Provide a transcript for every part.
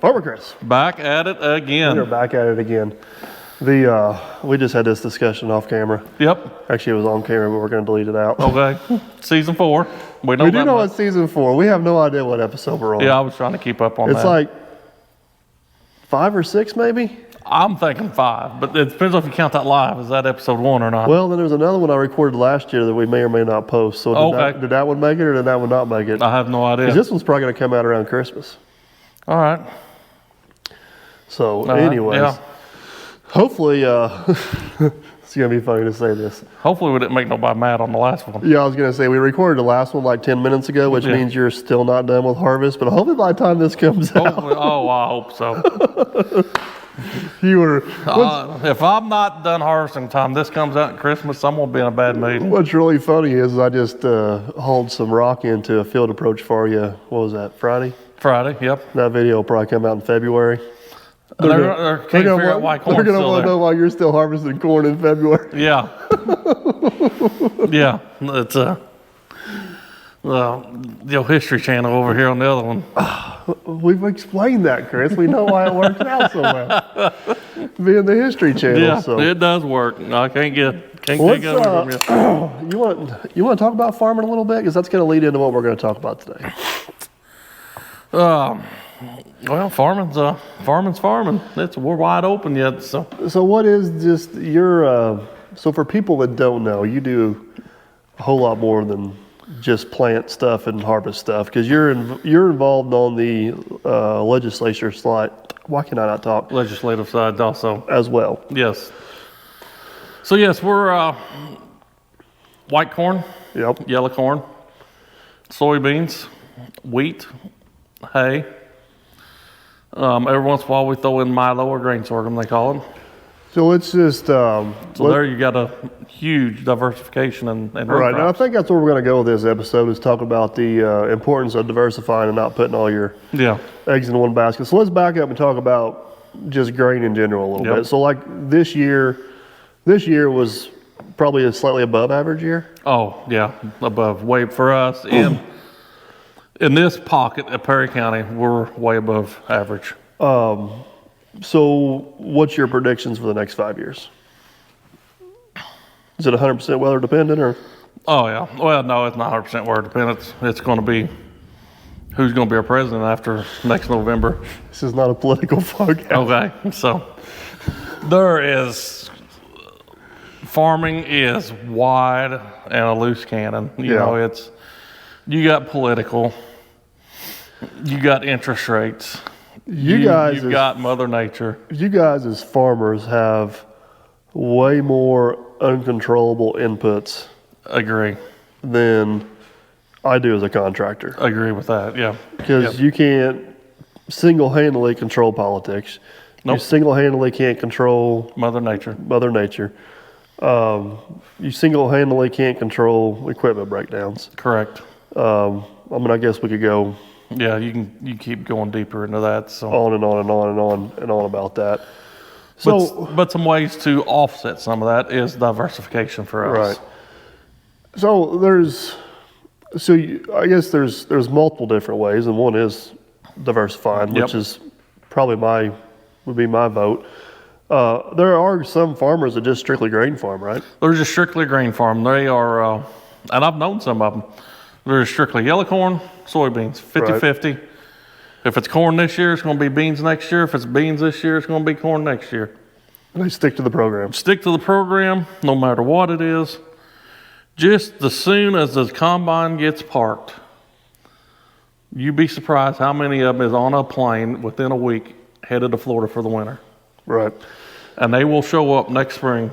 Farmer Chris. Back at it again. We're back at it again. We just had this discussion off camera. Yep. Actually, it was on camera, but we're going to delete it out. Okay. Season 4. We do know it's season 4. We have no idea what episode we're on. Yeah, I was trying to keep up on that. It's like 5 or 6, maybe? I'm thinking 5, but it depends if you count that live. Is that episode 1 or not? Well, then there's another one I recorded last year that we may or may not post. So did that one make it or did that one not make it? I have no idea. 'Cause this one's probably going to come out around Christmas. All right. So, anyways. Yeah. Hopefully, it's going to be funny to say this. Hopefully we didn't make nobody mad on the last one. Yeah, I was going to say, we recorded the last one like 10 minutes ago, which means you're still not done with harvest, but hopefully by the time this comes out. Oh, I hope so. You were. If I'm not done harvesting time, this comes out at Christmas, I'm going to be in a bad mood. What's really funny is I just hauled some rock into a field approach for you. What was that, Friday? Friday, yep. That video will probably come out in February. They're can't figure out why corn's They're going to still want to there. know why you're still harvesting corn in February. Yeah. Yeah. It's the History Channel over here on the other one. We've explained that, Chris. We know why it works out so well. Being the History Channel. Yeah, so. it does work. I can't get away from you. You want to talk about farming a little bit? Because that's going to lead into what we're going to talk about today. Well, farming's farming. We're wide open yet. So what is just your, so for people that don't know, you do a whole lot more than just plant stuff and harvest stuff, because you're involved on the legislature slide. Why can I not talk? Legislative side also. As well. Yes. So yes, we're white corn, Yep. yellow corn, soybeans, wheat, hay. Every once in a while we throw in milo or grain sorghum, they call it. So let's just... there you got a huge diversification and right, and I think that's where we're going to go with this episode, is talk about the importance of diversifying and not putting all your eggs in one basket. So let's back up and talk about just grain in general a little bit. So like this year was probably a slightly above average year. Oh yeah, above, way for us in this pocket at Perry County, we're way above average. So what's your predictions for the next 5 years? Is it 100% weather dependent or? Oh yeah, well no, it's not 100% weather dependent. It's going to be who's going to be our president after next November. This is not a political forecast. Okay, so farming is wide and a loose cannon. You know, you got political, you got interest rates, you've got Mother Nature. You guys as farmers have way more uncontrollable inputs. Agree. Than I do as a contractor. Agree with that, yeah. Because you can't single-handedly control politics. Nope. You single-handedly can't control Mother Nature. You single-handedly can't control equipment breakdowns. Correct. I guess we could go. Yeah, you keep going deeper into that. So on and on and on and on and on about that. So, but some ways to offset some of that is diversification for us. Right. So I guess there's multiple different ways, and one is diversifying, which is probably would be my vote. There are some farmers that just strictly grain farm, right? They're just strictly grain farm. They are, and I've known some of them. They're strictly yellow corn, soybeans, 50-50. If it's corn this year, it's going to be beans next year. If it's beans this year, it's going to be corn next year. And they stick to the program. Stick to the program, no matter what it is. Just as soon as the combine gets parked, you'd be surprised how many of them is on a plane within a week headed to Florida for the winter. Right. And they will show up next spring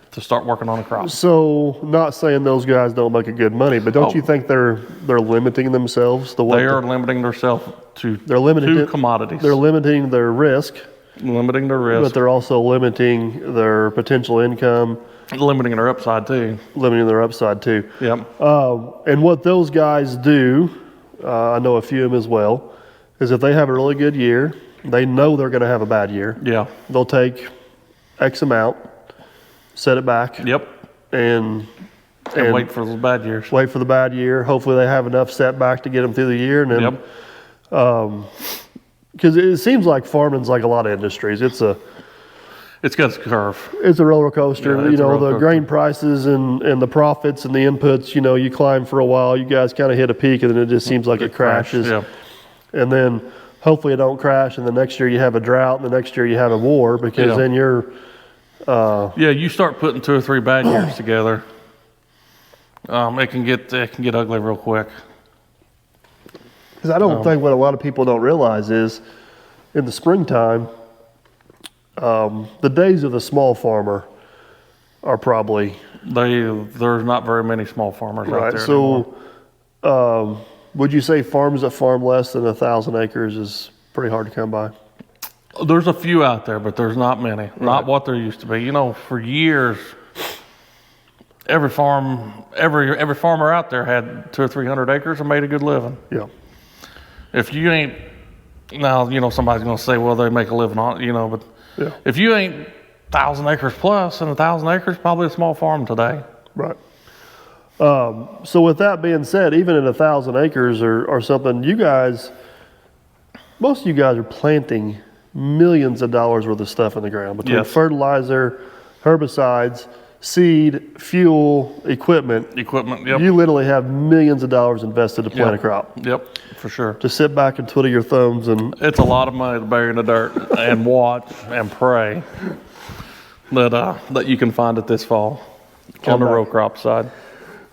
to start working on a crop. So, not saying those guys don't make a good money, but don't you think they're limiting themselves? They are limiting themselves to commodities. They're limiting their risk. But they're also limiting their potential income. Limiting their upside too. Yep. And what those guys do, I know a few of them as well, is if they have a really good year, they know they're going to have a bad year. Yeah. They'll take X amount, set it back. Yep. And wait for those bad years. Wait for the bad year. Hopefully they have enough setback to get them through the year. And then because it seems like farming's like a lot of industries. It's got its curve. It's a roller coaster. Yeah, The grain prices and the profits and the inputs. You climb for a while. You guys kind of hit a peak, and then it just seems like it crashes. Yeah. And then hopefully it don't crash. And the next year you have a drought, and the next year you have a war, because then you're. You start putting 2 or 3 bad years together. It can get ugly real quick. Because I don't think what a lot of people don't realize is, in the springtime, the days of the small farmer are probably there's not very many small farmers out there anymore. So, would you say farms that farm less than 1,000 acres is pretty hard to come by? There's a few out there, but there's not many. Right. Not what there used to be. For years, every farmer out there had 200 or 300 acres and made a good living. Yeah. If you ain't now, somebody's going to say, well, they make a living on it, but. Yeah. If you ain't 1,000 acres plus, and 1,000 acres, probably a small farm today. Right. So with that being said, even at 1,000 acres or something, most of you guys are planting millions of dollars worth of stuff in the ground between fertilizer, herbicides, seed, fuel, equipment. Yep. You literally have millions of dollars invested to plant a crop. Yep, for sure. To sit back and twiddle your thumbs and. It's a lot of money to bury in the dirt and watch and pray that you can find it this fall on the row crop side.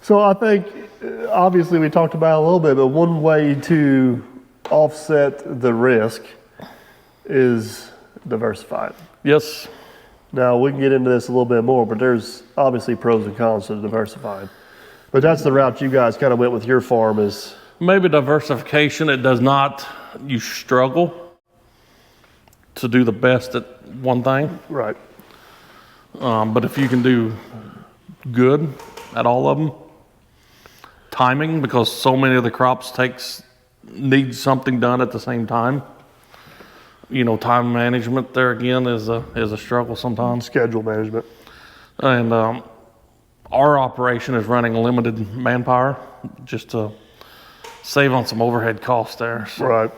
So I think, obviously we talked about it a little bit, but one way to offset the risk is diversify. Yes. Now, we can get into this a little bit more, but there's obviously pros and cons to diversifying. But that's the route you guys kind of went with your farm is... Maybe diversification, you struggle to do the best at one thing. Right. But if you can do good at all of them, timing, because so many of the crops need something done at the same time. Time management there again is a struggle sometimes. Schedule management. And our operation is running limited manpower just to save on some overhead costs there. So. Right.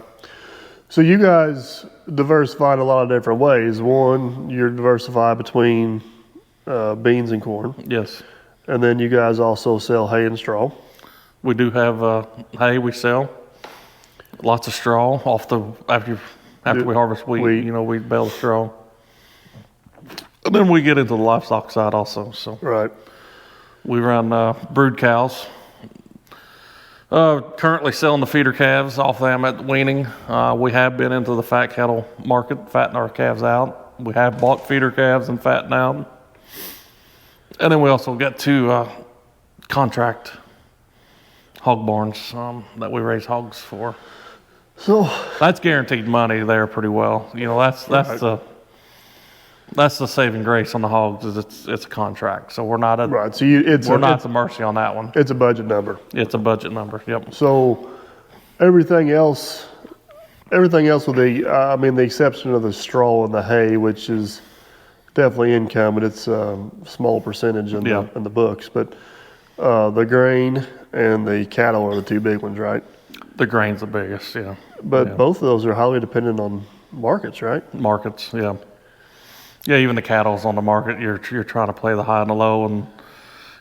So you guys diversify in a lot of different ways. One, you're diversified between beans and corn. Yes. And then you guys also sell hay and straw. We do have hay we sell. Lots of straw after we harvest wheat, we bale the straw. And then we get into the livestock side also. So right. We run brood cows. Currently selling the feeder calves off them at weaning. We have been into the fat cattle market, fattening our calves out. We have bought feeder calves and fatten out. And then we also got 2 contract hog barns that we raise hogs for. So that's guaranteed money there pretty well. That's right. That's the saving grace on the hogs is it's a contract. So we're not at right. So we're not at the mercy on that one. It's a budget number. It's a budget number. Yep. So everything else with the exception of the straw and the hay, which is definitely income, but it's a small percentage in the books. But the grain and the cattle are the 2 big ones, right? The grain's the biggest, yeah. But both of those are highly dependent on markets, right? Markets, yeah. Yeah, even the cattle's on the market. You're trying to play the high and the low and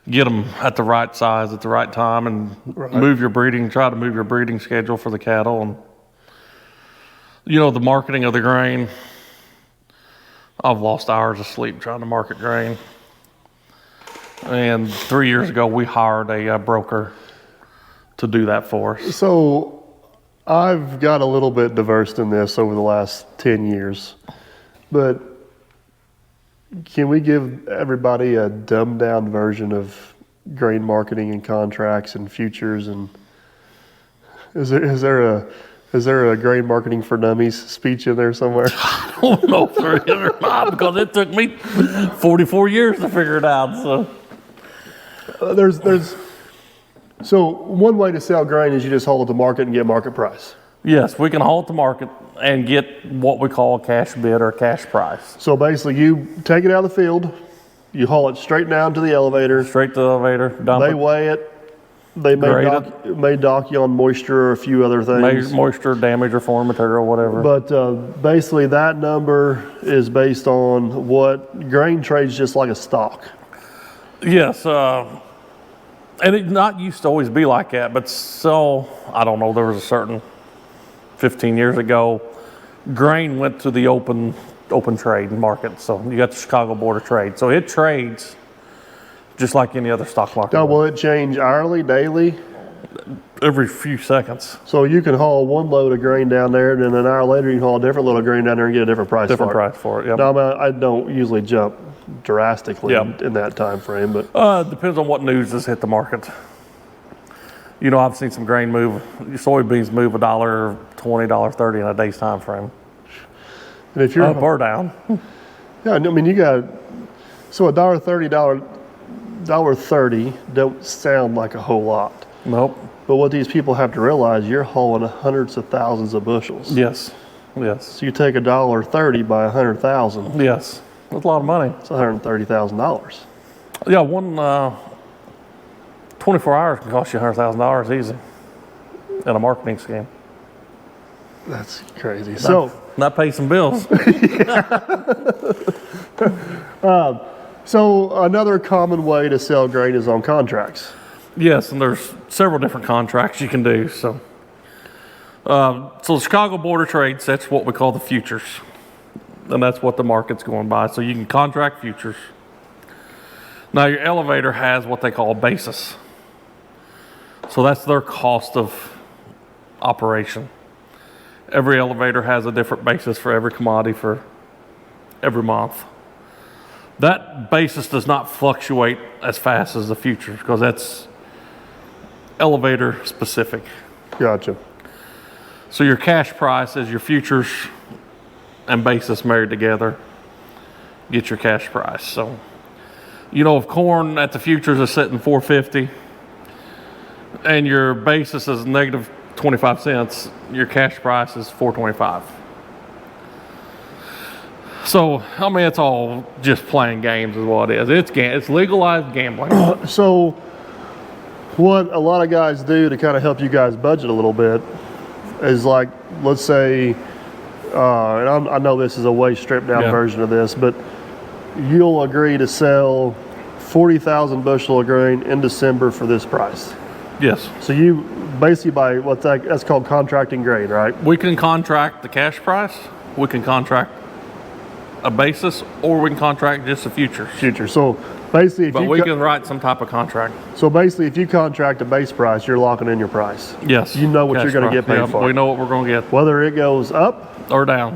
get them at the right size at the right time and try to move your breeding schedule for the cattle. And, the marketing of the grain, I've lost hours of sleep trying to market grain. And 3 years ago, we hired a broker to do that for us. So I've got a little bit diverse in this over the last 10 years, but can we give everybody a dumbed down version of grain marketing and contracts and futures? And is there a grain marketing for dummies speech in there somewhere? I don't know if there is or not, because it took me 44 years to figure it out. So So one way to sell grain is you just haul it to market and get market price. Yes, we can haul it to market and get what we call a cash bid or a cash price. So basically you take it out of the field, you haul it straight down to the elevator. Straight to the elevator, dump They it. weigh it, They may dock you on moisture or a few other things. Moisture, damage, or foreign material, whatever. But basically, that number is based on what grain trades just like a stock. Yes, and it not used to always be like that, but so, I don't know, there was a certain 15 years ago, grain went to the open trade market. So you got the Chicago Board of Trade. So it trades just like any other stock market. Now, will it change hourly, daily? Every few seconds. So you can haul one load of grain down there, and then an hour later you can haul a different load of grain down there and get a different price for it. Yep. Now, I don't usually jump drastically in that time frame, but depends on what news has hit the market. You know, I've seen some grain move. Soybeans move $1.20, $1.30 in a day's time frame. And if you're up or down, yeah, I mean, you got so $1.30 don't sound like a whole lot. Nope. But what these people have to realize, you're hauling hundreds of thousands of bushels. Yes. So you take $1.30 by 100,000. Yes. That's a lot of money. It's $130,000. Yeah, one 24 hours can cost you $100,000 easy in a marketing scheme. That's crazy. That pays some bills. So another common way to sell grain is on contracts. Yes, and there's several different contracts you can do. So the Chicago Board of Trade sets what we call the futures. And that's what the market's going by. So you can contract futures. Now your elevator has what they call a basis. So that's their cost of operation. Every elevator has a different basis for every commodity for every month. That basis does not fluctuate as fast as the futures because that's elevator specific. Gotcha. So your cash price is your futures and basis married together, get your cash price. So, you know, if corn at the futures is sitting $4.50 and your basis is negative 25 cents, your cash price is $4.25. So, I mean, it's all just playing games is what it is. It's legalized gambling. So, what a lot of guys do to kind of help you guys budget a little bit is like, let's say, and I know this is a way stripped down version of this, but you'll agree to sell 40,000 bushel of grain in December for this price. Yes. So you basically buy that's called contracting grain, right? We can contract the cash price. We can contract a basis, or we can contract just the futures. So basically, we can write some type of contract. So basically, if you contract a base price, you're locking in your price. Yes. You know what you're going to get paid for. We know what we're going to get. Whether it goes up or down,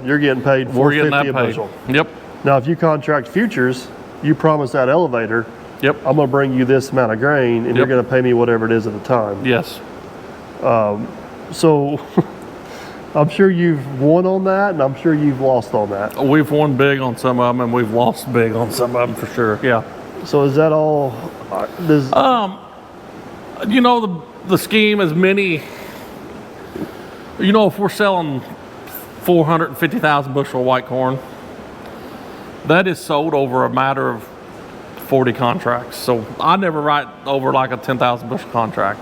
you're getting paid $4.50 a bushel. Yep. Now, if you contract futures, you promise that elevator, yep, I'm going to bring you this amount of grain, and you're going to pay me whatever it is at the time. Yes. So I'm sure you've won on that, and I'm sure you've lost on that. We've won big on some of them, and we've lost big on some of them for sure. Yeah. So is that all? You know, the scheme is many. You know, if we're selling 450,000 bushel of white corn, that is sold over a matter of 40 contracts. So I never write over like a 10,000 bushel contract.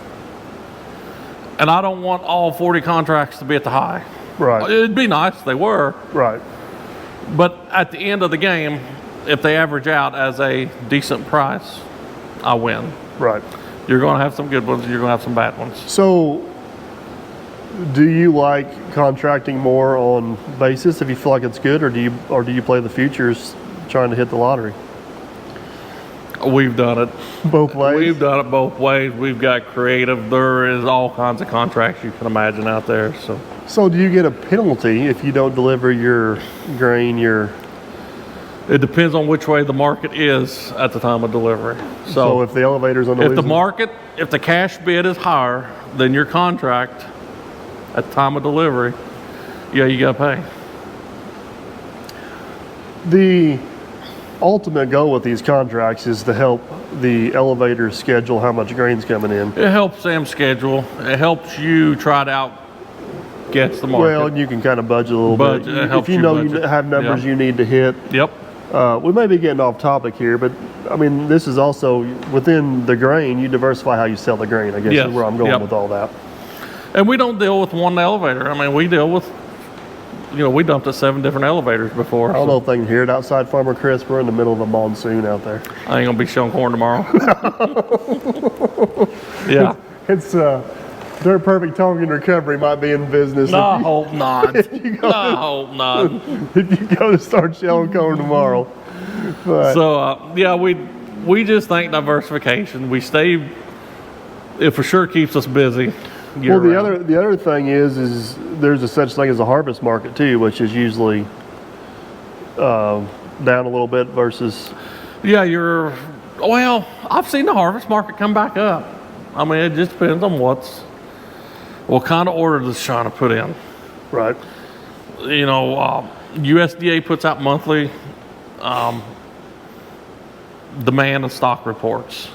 And I don't want all 40 contracts to be at the high. Right. It'd be nice if they were. Right. But at the end of the game, if they average out as a decent price, I win. Right. You're going to have some good ones, and you're going to have some bad ones. So do you like contracting more on basis if you feel like it's good, or do you play the futures trying to hit the lottery? We've done it both ways. We've done it both ways. We've got creative. There is all kinds of contracts you can imagine out there. So do you get a penalty if you don't deliver your grain? It depends on which way the market is at the time of delivery. So if the elevator's on if the cash bid is higher than your contract at the time of delivery, yeah, you got to pay. The ultimate goal with these contracts is to help the elevator schedule how much grain's coming in. It helps them schedule. It helps you try to outguess the market. Well, and you can kind of budget a little bit. If you know you have numbers you need to hit. Yep. We may be getting off topic here, but I mean, this is also within the grain. You diversify how you sell the grain. I guess is where I'm going with all that. And we don't deal with one elevator. I mean, we deal with, we dumped at 7 different elevators before. I don't know if they can hear it outside, Farmer Chris. We're in the middle of a monsoon out there. I ain't gonna be showing corn tomorrow. Yeah. It's Dirt Perfect Tongan Recovery might be in business. No, I hope not. I hope not. If you go to start shelling corn tomorrow. But. So, we just think diversification. We stay, it for sure keeps us busy. Well, the other thing is there's a such thing as a harvest market too, which is usually down a little bit versus. Yeah, well, I've seen the harvest market come back up. I mean, it just depends on what kind of order they're trying to put in. Right. USDA puts out monthly demand and stock reports.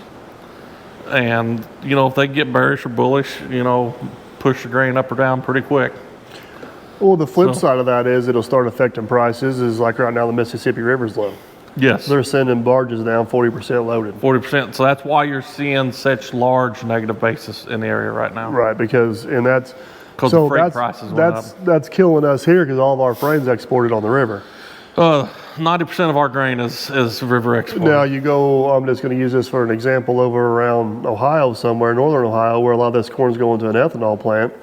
And, if they get bearish or bullish, push the grain up or down pretty quick. Well, the flip side of that is it'll start affecting prices. Is like right now the Mississippi River's low. Yes. They're sending barges down 40% loaded. 40%. So that's why you're seeing such large negative basis in the area right now. Right, because the freight prices went up. That's killing us here because all of our frame's exported on the river. 90% of our grain is river export. Now you go, I'm just going to use this for an example over around Ohio somewhere, northern Ohio, where a lot of this corn's going to an ethanol plant.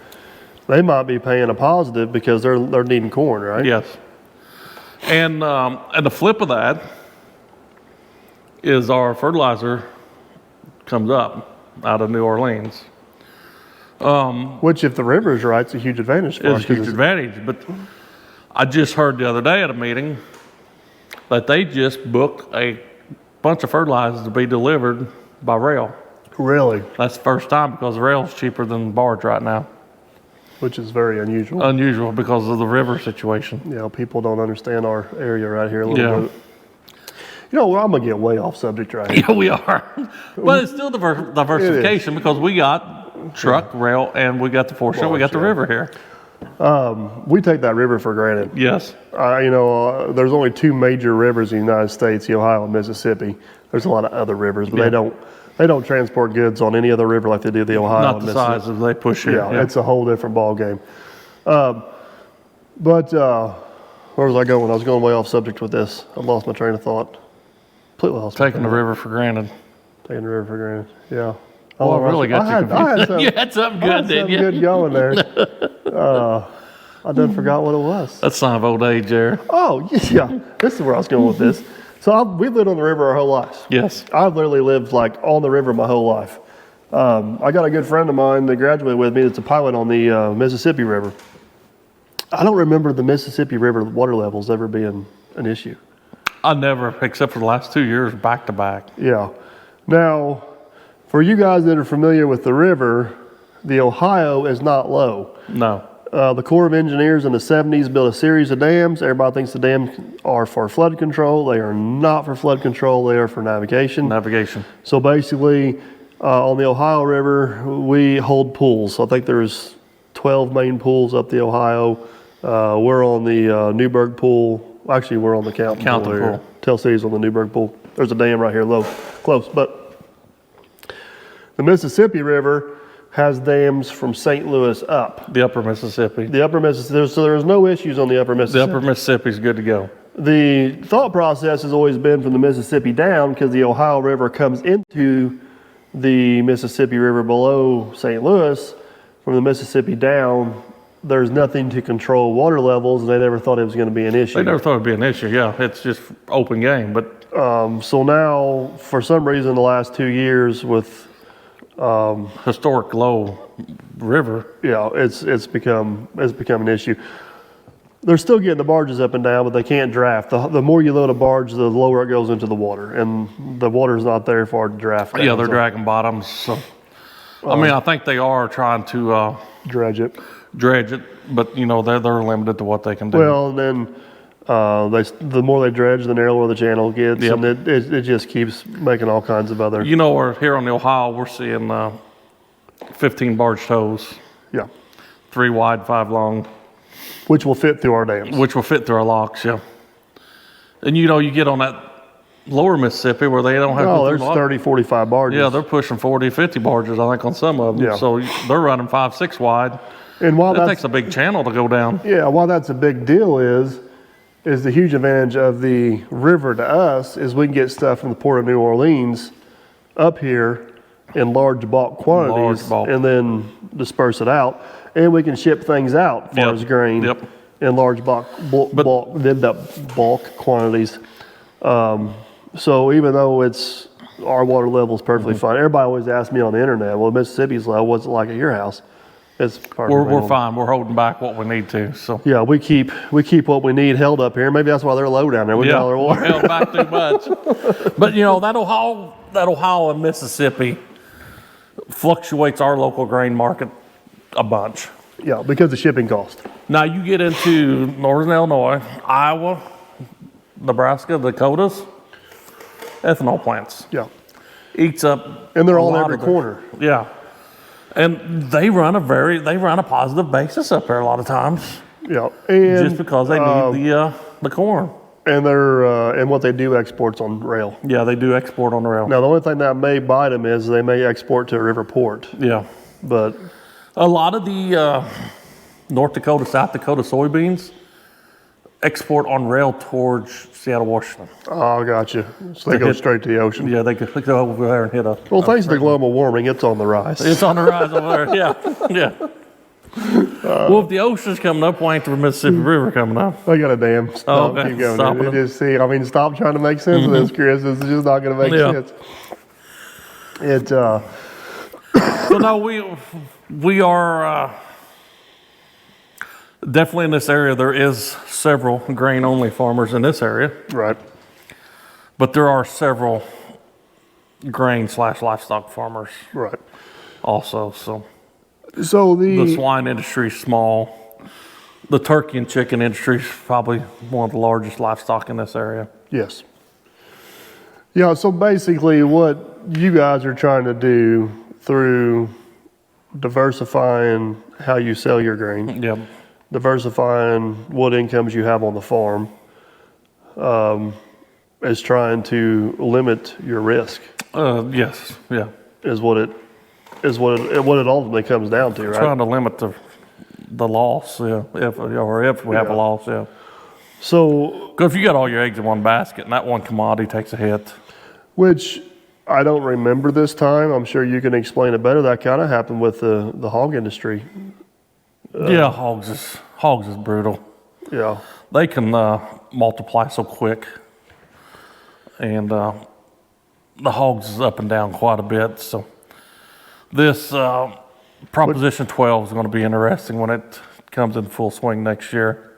They might be paying a positive because they're needing corn, right? Yes. And the flip of that is our fertilizer comes up out of New Orleans. Which, if the river's right, it's a huge advantage for us. It's a huge advantage. But I just heard the other day at a meeting that they just booked a bunch of fertilizers to be delivered by rail. Really? That's the first time because rail's cheaper than barge right now. Which is very unusual. Unusual because of the river situation. People don't understand our area right here a little bit. I'm going to get way off subject right here. Yeah, we are. But it's still diversification because we got truck, rail, and we got the foreshore, we got the river here. We take that river for granted. Yes. There's only 2 major rivers in the United States, the Ohio and Mississippi. There's a lot of other rivers, but they don't transport goods on any other river like they do the Ohio. Not the size as they push here. Yeah, it's a whole different ball game. But where was I going? I was going way off subject with this. I lost my train of thought. Completely lost. Taking the river for granted. Taking the river for granted. Yeah. Well, I really got you confused. You had something good, didn't you? Good going there. I done forgot what it was. That's a sign of old age, Jared. Oh, yeah. This is where I was going with this. So we've lived on the river our whole lives. Yes. I've literally lived on the river my whole life. I got a good friend of mine that graduated with me that's a pilot on the Mississippi River. I don't remember the Mississippi River water levels ever being an issue. I never, except for the last 2 years, back to back. Yeah. Now, for you guys that are familiar with the river, the Ohio is not low. No. The Corps of Engineers in the 70s built a series of dams. Everybody thinks the dams are for flood control. They are not for flood control. They are for navigation. So basically, on the Ohio River, we hold pools. So I think there's 12 main pools up the Ohio. We're on the Newburgh Pool. Actually, we're on the County Pool. Tell City's on the Newburgh Pool. There's a dam right here close. But the Mississippi River has dams from St. Louis up. The upper Mississippi. So there's no issues on the upper Mississippi. The upper Mississippi's good to go. The thought process has always been from the Mississippi down, because the Ohio River comes into the Mississippi River below St. Louis. From the Mississippi down, there's nothing to control water levels, and they never thought it was going to be an issue. They never thought it would be an issue, yeah. It's just open game. But so now, for some reason, the last 2 years with historic low river, it's become an issue. They're still getting the barges up and down, but they can't draft. The more you load a barge, the lower it goes into the water, and the water's not there for it to draft down. Yeah, they're dragging bottoms. So I think they are trying to dredge it, but they're limited to what they can do. Well, and then the more they dredge, the narrower the channel gets, and it just keeps making all kinds of other. We're here on the Ohio, we're seeing 15 barge tows. Yeah. 3 wide, 5 long. Which will fit through our dams. Which will fit through our locks, yeah. And you get on that lower Mississippi where they don't have. Oh, there's 30, 45 barges. Yeah, they're pushing 40, 50 barges, I think, on some of them. Yeah. So they're running 5, 6 wide. And while that takes a big channel to go down. Yeah, while that's a big deal is the huge advantage of the river to us is we can get stuff from the port of New Orleans up here in large bulk quantities and then disperse it out. And we can ship things out as far as grain in large bulk quantities. So even though our water level is perfectly fine, everybody always asks me on the internet, well, Mississippi's low, what's it like at your house? We're fine. We're holding back what we need to. So yeah, we keep what we need held up here. Maybe that's why they're low down there. We got all their water. We're held back too much. But that Ohio and Mississippi fluctuates our local grain market a bunch. Yeah, because of shipping cost. Now you get into northern Illinois, Iowa, Nebraska, Dakotas, ethanol plants. Yeah, eats up, and they're all in every corner. Yeah. And they run a positive basis up there a lot of times. Yeah, and just because they need the corn. And they're and what they do exports on rail. Yeah, they do export on the rail. Now the only thing that may bite them is they may export to a river port. Yeah, but a lot of the North Dakota, South Dakota soybeans export on rail towards Seattle, Washington. Oh, gotcha. So they go straight to the ocean. Yeah, they go over there and hit a. Well, thanks to the global warming, it's on the rise. It's on the rise over there. Yeah. Well, if the ocean's coming up, why ain't the Mississippi River coming up? I got a damn stop. Okay. Keep going. Stop trying to make sense of this, Chris. It's just not going to make sense. So no, we are definitely in this area. There is several grain-only farmers in this area, right? But there are several grain/livestock farmers, right? Also, so the swine industry is small. The turkey and chicken industry is probably one of the largest livestock in this area. Yes. Yeah. So basically, what you guys are trying to do through diversifying how you sell your grain, diversifying what incomes you have on the farm, is trying to limit your risk. Yes. Yeah. Is what it ultimately comes down to, right? Trying to limit the loss, if we have a loss, So, because if you got all your eggs in one basket and that one commodity takes a hit, which I don't remember this time. I'm sure you can explain it better. That kind of happened with the hog industry. Hogs is brutal. Yeah, they can multiply so quick, and the hogs is up and down quite a bit. So this Proposition 12 is going to be interesting when it comes in full swing next year.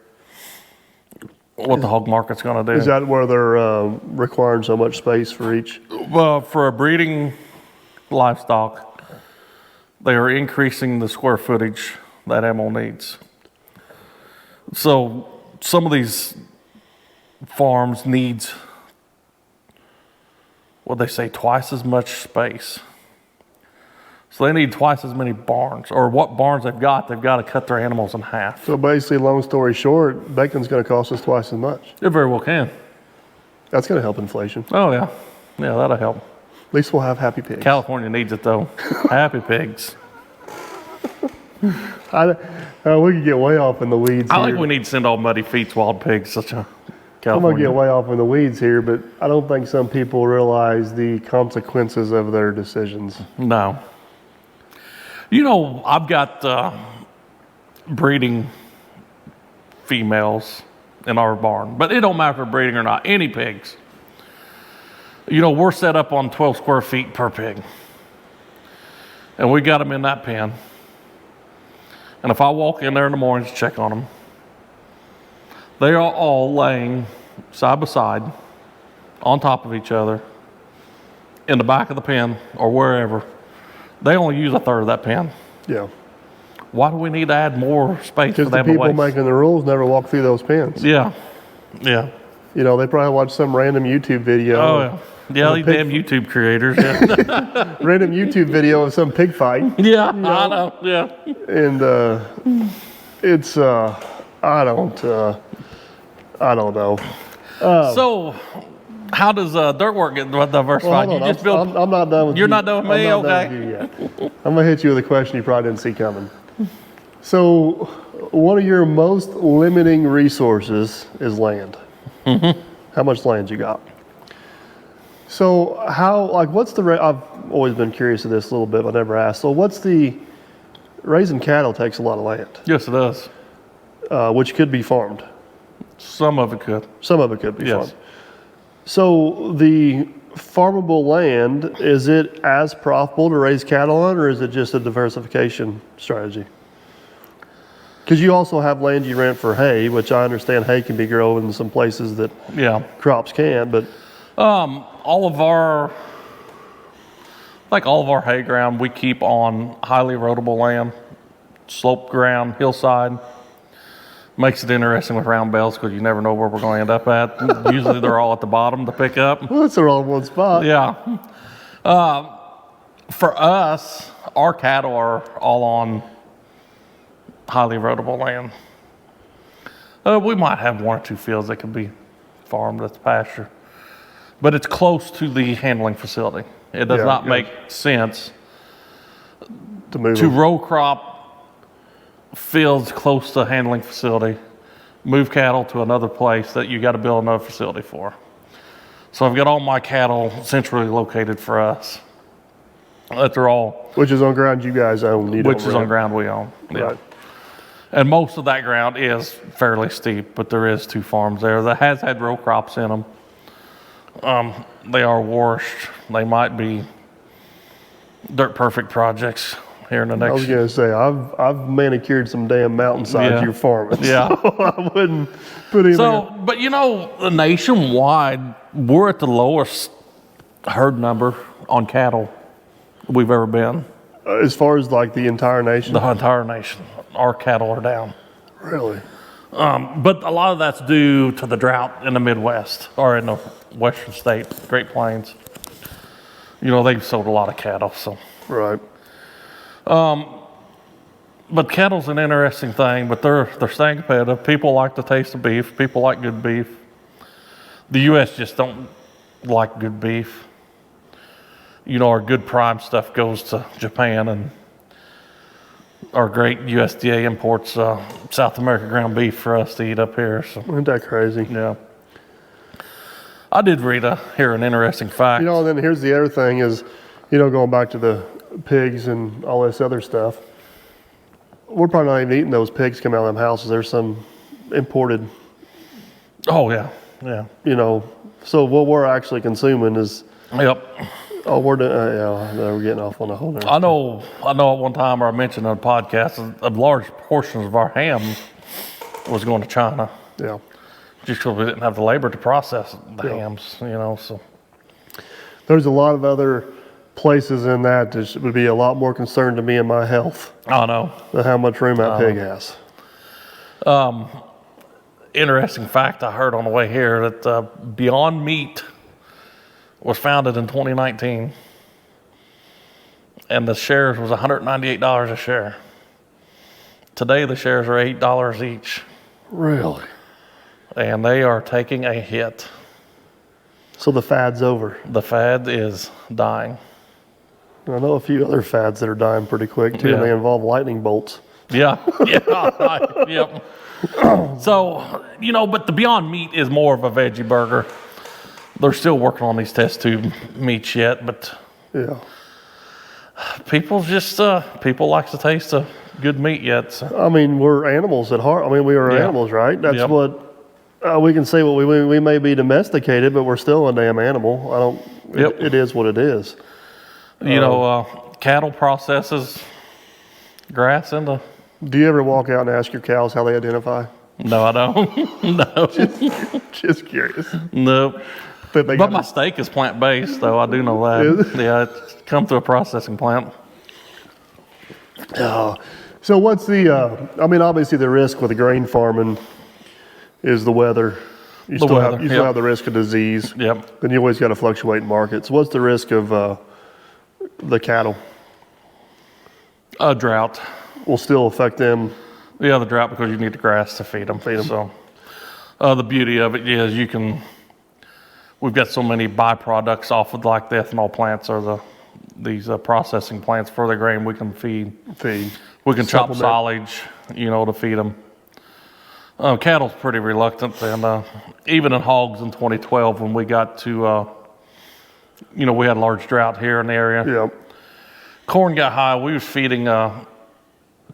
What the hog market's going to do. Is that where they're requiring so much space for each? Well, for a breeding livestock, they are increasing the square footage that animal needs. So some of these farms needs, what they say, twice as much space. So they need twice as many barns, or what barns they've got to cut their animals in half. So basically, long story short, bacon's going to cost us twice as much. It very well can. That's going to help inflation. Oh, yeah. Yeah, that'll help. At least we'll have happy pigs. California needs it, though. Happy pigs. We could get way off in the weeds I here. think we need to send all Muddy Feet's wild pigs such a California. I'm going to get way off in the weeds here, but I don't think some people realize the consequences of their decisions. No. I've got breeding females in our barn, but it don't matter if they're breeding or not. Any pigs. We're set up on 12 square feet per pig, and we got them in that pen. And if I walk in there in the morning to check on them, they are all laying side by side on top of each other in the back of the pen or wherever. They only use a third of that pen. Yeah. Why do we need to add more space for them to waste? Because the people making the rules never walk through those pens. Yeah. They probably watch some random YouTube video. Oh, yeah. Yeah, these damn YouTube creators. Yeah. Random YouTube video of some pig fight. Yeah, I know. Yeah. And it's I don't know. So, how does dirt work get diversified? Well, hold on. I'm not done with you. You're not done with me? I'm not okay. done with you yet. I'm going to hit you with a question you probably didn't see coming. So, one of your most limiting resources is land. Mm-hmm. How much land you got? So, what's I've always been curious of this a little bit, but I never asked. So, raising cattle takes a lot of land. Yes, it does. Which could be farmed. Some of it could. Some of it could be farmed. Yes. So the farmable land, is it as profitable to raise cattle on, or is it just a diversification strategy? Because you also have land you rent for hay, which I understand hay can be grown in some places that crops can't, but... all of our hay ground we keep on highly erodible land, sloped ground, hillside. Makes it interesting with round bales because you never know where we're going to end up at. Usually they're all at the bottom to pick up. Well, they're all in one spot. Yeah. For us, our cattle are all on highly erodible land. We might have one or two fields that could be farmed as pasture. But it's close to the handling facility. It does not make sense to row crop fields close to a handling facility, move cattle to another place that you got to build another facility for. So I've got all my cattle centrally located for us. That they're all... Which is on ground you guys own. Which is on ground we own. Yeah. Right. And most of that ground is fairly steep, but there is 2 farms there that has had row crops in them. They are washed. They might be dirt perfect projects here in the next... I was going to say, I've manicured some damn mountainsides you're farming. Yeah. So I wouldn't put anything... But nationwide, we're at the lowest herd number on cattle we've ever been. As far as like the entire nation? The entire nation. Our cattle are down. Really? But a lot of that's due to the drought in the Midwest or in the western states, Great Plains. They've sold a lot of cattle, so... Right. But cattle's an interesting thing, but they're staying competitive. People like the taste of beef. People like good beef. The U.S. just don't like good beef. Our good prime stuff goes to Japan, and our great USDA imports South America ground beef for us to eat up here. So. Isn't that crazy? Yeah. I did hear an interesting fact. Then here's the other thing is, going back to the pigs and all this other stuff, we're probably not even eating those pigs coming out of them houses. There's some imported. Oh yeah. So what we're actually consuming is. Yep. Oh, we're getting off on a whole. I know. At one time, I mentioned on a podcast, a large portion of our ham was going to China. Yeah. Just because we didn't have the labor to process the hams, So there's a lot of other places in that would be a lot more concerned to me and my health. I know. Than how much room that pig has. Interesting fact I heard on the way here that Beyond Meat was founded in 2019, and the shares was $198 a share. Today the shares are $8 each. Really? And they are taking a hit. So the fad's over. The fad is dying. I know a few other fads that are dying pretty quick too, and they involve lightning bolts. Yeah. Yep. So, but the Beyond Meat is more of a veggie burger. They're still working on these test tube meats yet, but people like the taste of good meat yet. So. I mean, we're animals at heart. I mean, we are animals, right? That's what we can say. What we may be domesticated, but we're still a damn animal. It is what it is. Cattle processes grass into. Do you ever walk out and ask your cows how they identify? No, I don't. No. Just curious. Nope. But my steak is plant-based, though. I do know that. Yeah, it's come through a processing plant. So what's the, obviously the risk with the grain farming is the weather. You still have the risk of disease. Yep. Then you always got to fluctuate in markets. What's the risk of the cattle? A drought. Will still affect them. Yeah, the drought because you need the grass to feed them. So The beauty of it is we've got so many byproducts off of like the ethanol plants or these processing plants for the grain we can feed. We can chop silage, to feed them. Cattle's pretty reluctant, and even in hogs in 2012 when we got to, we had a large drought here in the area. Yeah. Corn got high. We was feeding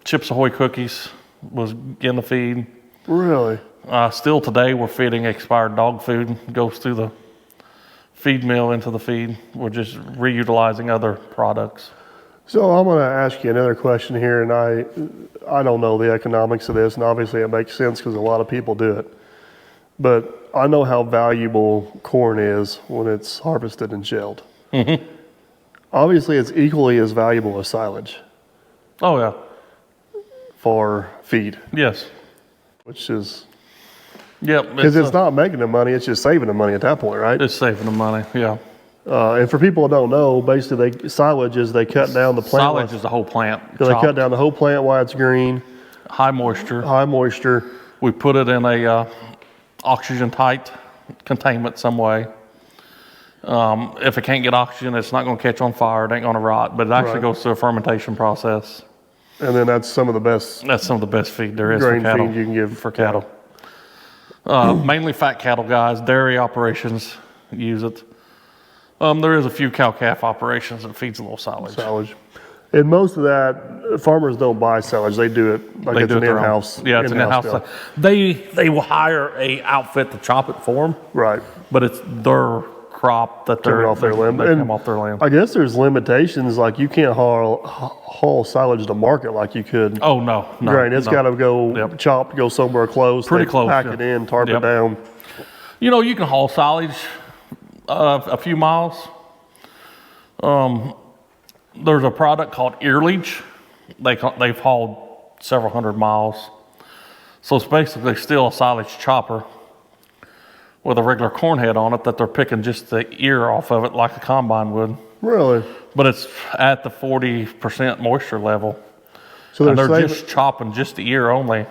Chips Ahoy cookies was getting the feed. Really? Still today we're feeding expired dog food. Goes through the feed mill into the feed. We're just reutilizing other products. So I'm going to ask you another question here, and I don't know the economics of this, and obviously it makes sense because a lot of people do it. But I know how valuable corn is when it's harvested and shelled. Mm-hmm. Obviously, it's equally as valuable as silage. Oh, yeah. For feed. Yes. Which is... Yep. Because it's not making them money, it's just saving them money at that point, right? It's saving them money, yeah. And for people that don't know, basically silage is they cut down the plant. Silage is the whole plant. They cut down the whole plant while it's green. High moisture. High moisture. We put it in a oxygen tight containment some way. If it can't get oxygen, it's not going to catch on fire. It ain't going to rot, but it actually goes through a fermentation process. And then that's some of the best. That's some of the best feed there is for cattle. Feed you can give for cattle. Mainly fat cattle guys, dairy operations use it. There is a few cow-calf operations that feeds a little silage. And most of that, farmers don't buy silage. They do it like it's an in-house. Yeah, it's an in-house. They will hire a outfit to chop it for them. Right. But it's their crop that they're off their land. They come off their land. I guess there's limitations, like you can't haul silage to market like you could. Oh no, grain. It's got to go chopped, go somewhere close. Pretty close. Pack it in, tarp it down. You can haul silage a few miles. There's a product called earlage. They've hauled several hundred miles. So it's basically still a silage chopper with a regular corn head on it that they're picking just the ear off of it like a combine would. Really? But it's at the 40% moisture level. So they're just chopping just the ear only,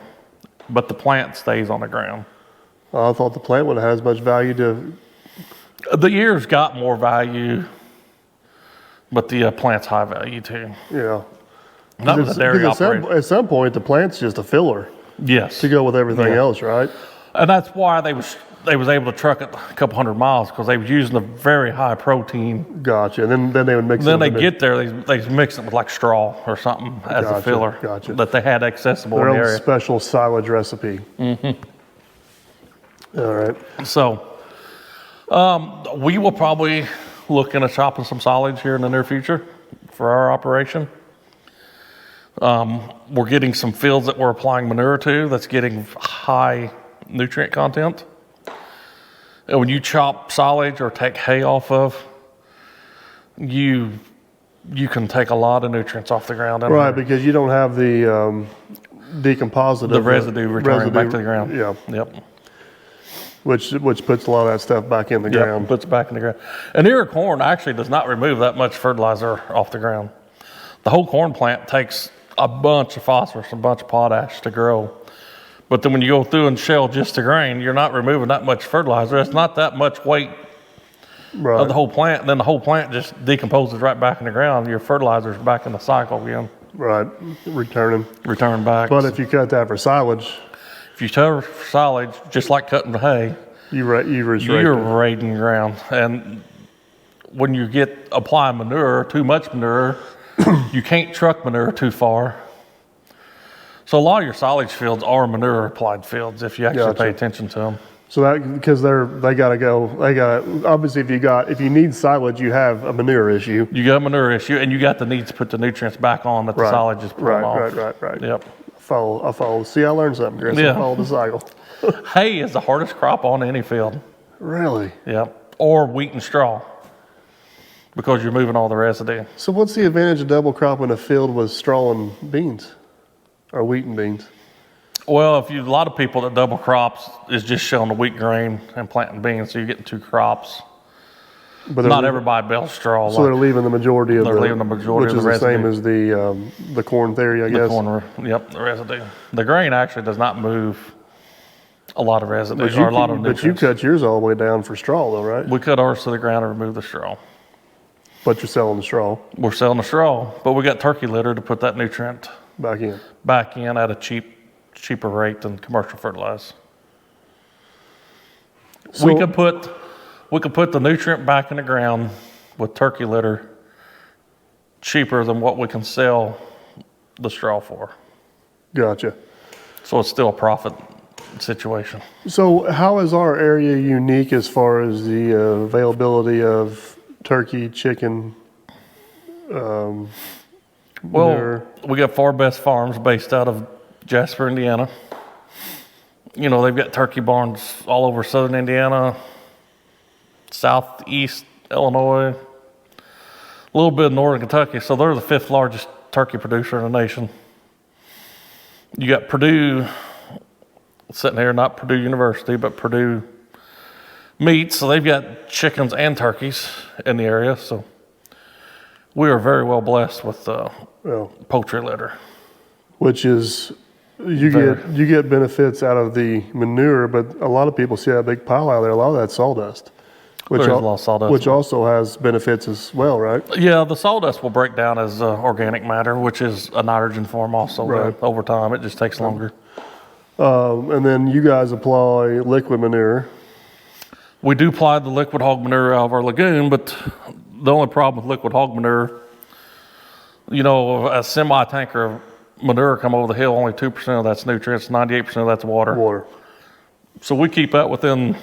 but the plant stays on the ground. I thought the plant would have had as much value to... The ear's got more value, but the plant's high value too. Yeah. That was a dairy operation. At some point, the plant's just a filler. Yes. To go with everything else, right? And that's why they was able to truck it a couple hundred miles, because they was using a very high protein. Gotcha. And then they would mix it. Then they get there, they mix it with like straw or something as a filler. Gotcha. That they had accessible Their in the own area. special silage recipe. Mm-hmm. All right. So we will probably look into chopping some silage here in the near future for our operation. We're getting some fields that we're applying manure to that's getting high nutrient content. And when you chop silage or take hay off of, you can take a lot of nutrients off the ground. Right, because you don't have the decomposite the residue returning back to the ground. Yeah. Yep. Which puts a lot of that stuff back in the ground. Puts it back in the ground. An ear of corn actually does not remove that much fertilizer off the ground. The whole corn plant takes a bunch of phosphorus, a bunch of potash to grow. But then when you go through and shell just the grain, you're not removing that much fertilizer. It's not that much weight of the whole plant. Then the whole plant just decomposes right back in the ground. Your fertilizer's back in the cycle again. Right, return back. But if you cut that for silage, if you cut for silage, just like cutting the hay, you're raiding ground. And when you get applying manure, too much manure, you can't truck manure too far. So a lot of your silage fields are manure applied fields if you actually pay attention to them. So that because they got to go. Obviously if you need silage, you have a manure issue. You got a manure issue, and you got the need to put the nutrients back on that the silage is pulling off. Right. Yep. I follow. See, I learned something, Chris. I follow the cycle. Hay is the hardest crop on any field. Really? Yep. Or wheat and straw, because you're moving all the residue. So what's the advantage of double cropping a field with straw and beans, or wheat and beans? Well, a lot of people that double crops is just showing the wheat grain and planting beans, so you're getting two crops. But not everybody bales straw. So they're leaving the majority of the residue. Which is the same as the corn theory, I guess. The residue. The grain actually does not move a lot of residue or a lot of nutrients. But you cut yours all the way down for straw, though, right? We cut ours to the ground and remove the straw. But you're selling the straw. We're selling the straw, but we got turkey litter to put that nutrient back in at a cheaper rate than commercial fertilizer. So we could put the nutrient back in the ground with turkey litter cheaper than what we can sell the straw for. Gotcha. So it's still a profit situation. So how is our area unique as far as the availability of turkey, chicken? Well, manure? we got four best farms based out of Jasper, Indiana. You know, they've got turkey barns all over southern Indiana, southeast Illinois, a little bit of northern Kentucky. So they're the fifth largest turkey producer in the nation. You got Purdue sitting here, not Purdue University, but Purdue Meats. So they've got chickens and turkeys in the area. So we are very well blessed with poultry litter. Which is, you get benefits out of the manure, but a lot of people see that big pile out there. A lot of that's sawdust. Which also has benefits as well, right? Yeah, the sawdust will break down as organic matter, which is a nitrogen form also. Right. Over time, it just takes longer. And then you guys apply liquid manure. We do apply the liquid hog manure out of our lagoon, but the only problem with liquid hog manure, you know, a semi-tanker of manure come over the hill, only 2% of that's nutrients, 98% of that's water. So we keep that within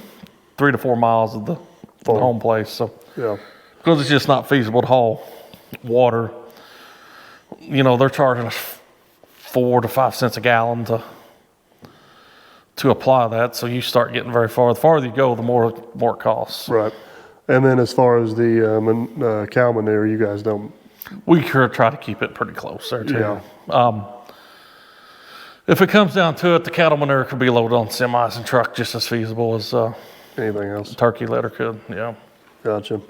3 to 4 miles of the home place. So yeah, because it's just not feasible to haul water. You know, they're charging us 4 to 5 cents a gallon to apply that. So you start getting very far. The farther you go, the more it costs. Right. And then as far as the cow manure, you guys don't. We try to keep it pretty close there too. Yeah. If it comes down to it, the cattle manure could be loaded on semis and trucks just as feasible as anything else. Turkey litter could. Yeah. Gotcha.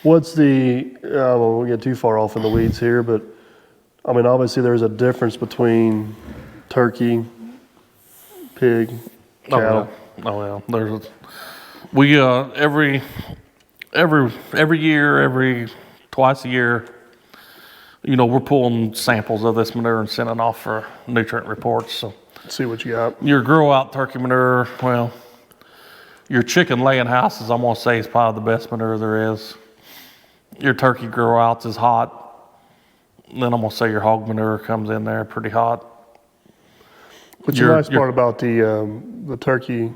What's the? I won't get too far off in the weeds here, but I mean, obviously there's a difference between turkey, pig, cattle. Oh yeah. We every year, twice a year, you know, we're pulling samples of this manure and sending off for nutrient reports. So see what you got. Your grow out turkey manure, well, your chicken laying houses, I'm gonna say, is probably the best manure there is. Your turkey grow outs is hot. Then I'm gonna say your hog manure comes in there pretty hot. But the nice part about the turkey